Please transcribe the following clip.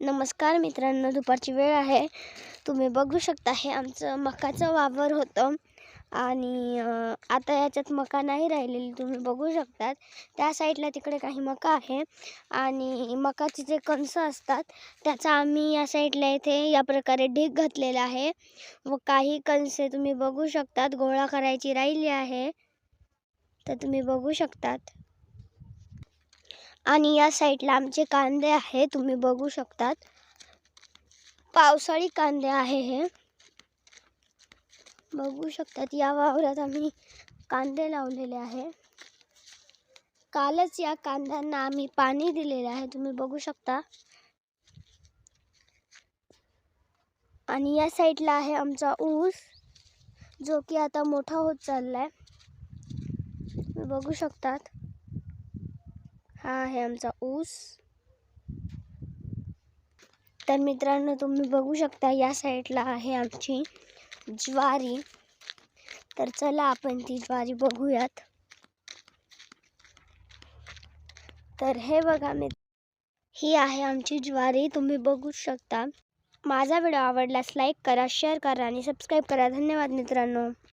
नमस्कार मित्रांनो, दुपारची वेळ आहे. तुम्ही बघू शकता हे आमचं मकाचं वावर होतं आणि आता याच्यात मका नाही राहिलेली तुम्ही बघू शकतात. त्या साईडला तिकडे काही मका आहे आणि मकाचे जे कणस असतात त्याचा आम्ही या साईडला इथे या प्रकारे ढीग घातलेला आहे व काही कणसे तुम्ही बघू शकतात गोळा करायची राहिली आहे, तर तुम्ही बघू शकतात. आणि या साईडला आमचे कांदे आहे, तुम्ही बघू शकतात. पावसाळी कांदे आहे हे बघू शकतात. या वावरात आम्ही कांदे लावलेले आहे. कालच या कांद्यांना आम्ही पाणी दिलेले आहे, तुम्ही बघू शकता. आणि या साईडला आहे आमचा ऊस, जो की आता मोठा होत चाललाय, तुम्ही बघू शकतात. हा आहे आमचा ऊस. तर मित्रांनो, तुम्ही बघू शकता या साईडला आहे आमची ज्वारी. तर चला आपण ती ज्वारी बघूयात. तर हे बघा ही आहे आमची ज्वारी, तुम्ही बघू शकता. माझा व्हिडिओ आवडल्यास लाईक करा, शेअर करा आणि सबस्क्राईब करा. धन्यवाद मित्रांनो.